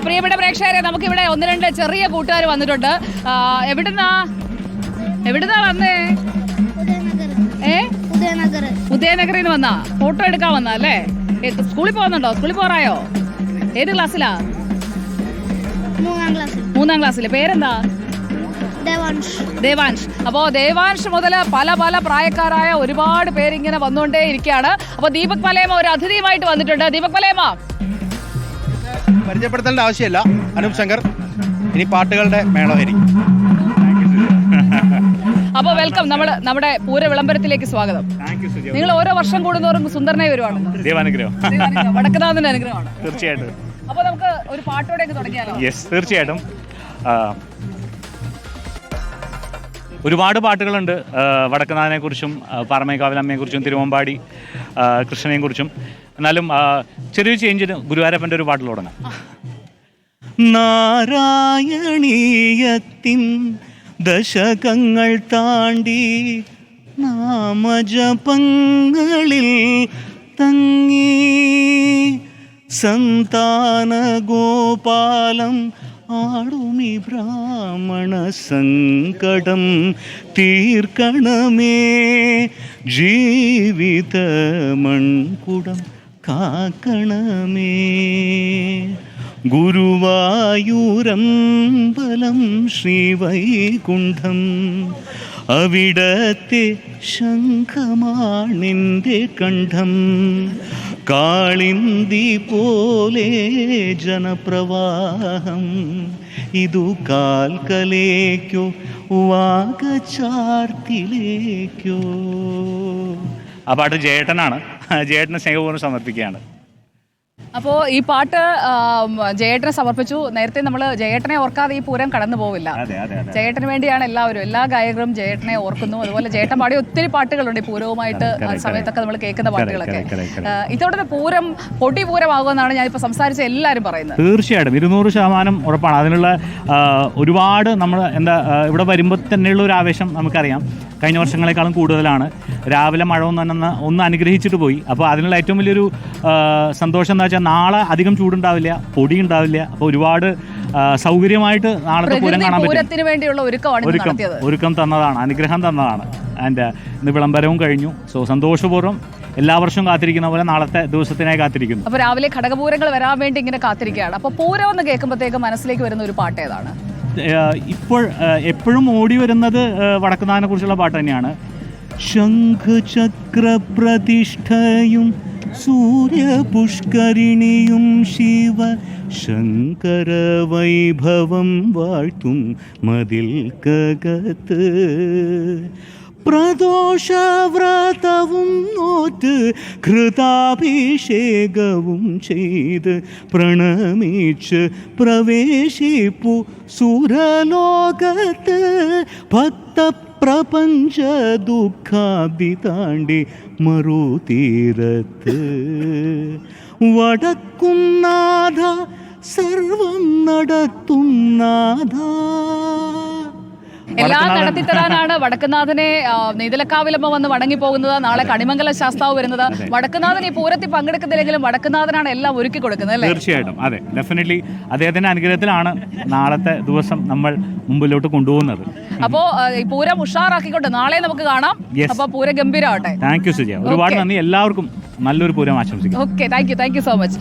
പ്രിയപ്പെട്ട പ്രേക്ഷകരെ, നമുക്കിവിടെ ഒന്ന് രണ്ട് ചെറിയ കൂട്ടുകാർ വന്നിട്ടുണ്ട്. എവിടുന്നാ വന്നേ? ഉദയനഗറിൽ നിന്ന് വന്നാ? ഫോട്ടോ എടുക്കാൻ വന്നാ അല്ലേ? സ്കൂളിൽ പോകുന്നുണ്ടോ? സ്കൂളിൽ പോറായോ? ഏത് ക്ലാസ്സിലാ? മൂന്നാം ക്ലാസ്സിലെ. പേരെന്താ? ദേവാൻഷ്. അപ്പോ ദേവാൻഷ് മുതൽ പല പല പ്രായക്കാരായ ഒരുപാട് പേരിങ്ങനെ വന്നുകൊണ്ടേ ഇരിക്കുകയാണ്. അപ്പൊ ദീപക് പലേമ ഒരു അതിഥിയുമായിട്ട് വന്നിട്ടുണ്ട്. ദീപക് പലേമ പരിചയപ്പെടുത്തേണ്ട ആവശ്യമില്ല. അനൂപ് ശങ്കർ. ഇനി പാട്ടുകളുടെ മേളമായിരിക്കും. അപ്പൊ വെൽക്കം. നമ്മുടെ പൂര വിളംബരത്തിലേക്ക് സ്വാഗതം. നിങ്ങൾ ഓരോ വർഷം കൂടുന്നവരും സുന്ദരനായി വരുവാണ്. വടക്കുന്നാഥന്റെ അനുഗ്രഹമാണ്. തീർച്ചയായിട്ടും. അപ്പൊ നമുക്ക് ഒരു പാട്ടോടെ തുടങ്ങിയാലോ? യെസ്, തീർച്ചയായിട്ടും. ഒരുപാട് പാട്ടുകളുണ്ട് വടക്കുന്നാഥനെ കുറിച്ചും പാറമേക്കാവിലമ്മയെ കുറിച്ചും തിരുവമ്പാടി കൃഷ്ണനെ കുറിച്ചും. എന്നാലും ചെറിയൊരു ചേഞ്ചിന് ഗുരുവായൂരപ്പൻ്റെ ഒരു പാട്ടിൽ തുടങ്ങാം. നാരായണീയത്തിൻ ദശകങ്ങൾ താണ്ടി നാമജപങ്ങളിൽ തങ്ങി സന്താന ഗോപാലം ആടുമി ബ്രാഹ്മണ സങ്കടം തീർക്കണമേ ജീവിത മൺകുടം കാക്കണമേ ഗുരുവായൂരമ്പലം ശ്രീവൈകുണ്ഠം അവിടത്തെ ശംഖമാണെൻ്റെ കണ്ഠം കാളിന്തി പോലെ ജനപ്രവാഹം ഇതു കാൽക്കലേക്കോ വാഗചാർത്തിലേക്കോ. ആ പാട്ട് ജയേട്ടനാണ്. ജയേട്ടനെ സ്നേഹപൂർവ്വം സമർപ്പിക്കുകയാണ്. അപ്പോൾ ഈ പാട്ട് ജയേട്ടനെ സമർപ്പിച്ചു. നേരത്തെ നമ്മൾ ജയേട്ടനെ ഓർക്കാതെ ഈ പൂരം കടന്നു പോവില്ല. ജയേട്ടന് വേണ്ടിയാണ് എല്ലാവരും, എല്ലാ ഗായകരും ജയേട്ടനെ ഓർക്കുന്നു. അതുപോലെ ജയേട്ടൻ പാടിയ ഒത്തിരി പാട്ടുകളുണ്ട് ഈ പൂരവുമായിട്ട് സമയത്തൊക്കെ നമ്മൾ കേൾക്കുന്ന പാട്ടുകളൊക്കെ. ഇതോടെ പൂരം പൊടിപൂരമാകുമെന്നാണ് ഞാനിപ്പോൾ സംസാരിച്ച എല്ലാവരും പറയുന്നത്. തീർച്ചയായിട്ടും 200% ഉറപ്പാണ്. അതിനുള്ള ഒരുപാട് നമ്മൾ ഇവിടെ വരുമ്പോൾ തന്നെയുള്ള ഒരു ആവേശം നമുക്കറിയാം. കഴിഞ്ഞ വർഷങ്ങളെക്കാളും കൂടുതലാണ്. രാവിലെ മഴ ഒന്ന് അനുഗ്രഹിച്ചിട്ട് പോയി. അപ്പോൾ അതിനുള്ള ഏറ്റവും വലിയൊരു സന്തോഷം എന്താ വെച്ചാൽ നാളെ അധികം ചൂടുണ്ടാവില്ല, പൊടി ഉണ്ടാവില്ല. അപ്പോൾ ഒരുപാട് സൗകര്യമായിട്ട് നാളത്തെ പൂരം കാണാൻ പറ്റും. ഒരുക്കം തന്നതാണ്, അനുഗ്രഹം തന്നതാണ്. ആൻഡ് ഇന്ന് വിളംബരവും കഴിഞ്ഞു. സോ സന്തോഷപൂർവ്വം എല്ലാ വർഷവും കാത്തിരിക്കുന്ന പോലെ നാളത്തെ ദിവസത്തിനായി കാത്തിരിക്കുന്നു. അപ്പോൾ രാവിലെ ഘടകപൂരങ്ങൾ വരാൻ വേണ്ടി ഇങ്ങനെ കാത്തിരിക്കുകയാണ്. അപ്പോൾ പൂരം എന്ന് കേൾക്കുമ്പോഴത്തേക്ക് മനസ്സിലേക്ക് വരുന്ന ഒരു പാട്ട് ഏതാണ്? എപ്പോഴും ഓടി വരുന്നത് വടക്കുന്നാഥനെ കുറിച്ചുള്ള പാട്ട് തന്നെയാണ്. ശംഖചക്ര പ്രതിഷ്ഠയും സൂര്യപുഷ്കരിണിയും ശിവ ശങ്കര വൈഭവം വാഴ്ത്തും മതിൽക്കകത്ത് പ്രദോഷവ്രതവും നോറ്റ് ഘൃതാഭിഷേകവും ചെയ്ത് പ്രണമിച്ച് പ്രവേശിപ്പു സുരലോകത്ത് ഭക്തപ്രപഞ്ച ദുഃഖാബ്ദി താണ്ടി മറുതീരത്ത് വടക്കും നാഥ സർവം നടത്തും നാഥ. എല്ലാം നടത്തിത്തരാനാണ് വടക്കുന്നാഥനെ നെയ്തലക്കാവിലമ്മ വന്ന് വണങ്ങി പോകുന്നത്. നാളെ കണിമംഗല ശാസ്താവ് വരുന്നത്. വടക്കുന്നാഥൻ ഈ പൂരത്തിൽ പങ്കെടുക്കുന്നില്ലെങ്കിലും വടക്കുന്നാഥനാണ് എല്ലാം ഒരുക്കി കൊടുക്കുന്നത് അല്ലേ? തീർച്ചയായിട്ടും. അതെ, ഡെഫിനറ്റ്ലി അദ്ദേഹത്തിന്റെ അനുഗ്രഹത്തിലാണ് നാളത്തെ ദിവസം നമ്മൾ മുമ്പിലോട്ട് കൊണ്ടുപോകുന്നത്. അപ്പോ ഈ പൂരം ഉഷാറാക്കിക്കൊണ്ട് നാളെ നമുക്ക് കാണാം. അപ്പൊ പൂരം ഗംഭീരമാവട്ടെ. Thank you Sujaya. ഒരുപാട് നന്ദി. എല്ലാവർക്കും നല്ലൊരു പൂരം ആശംസിക്കുന്നു. Okay, thank you so much.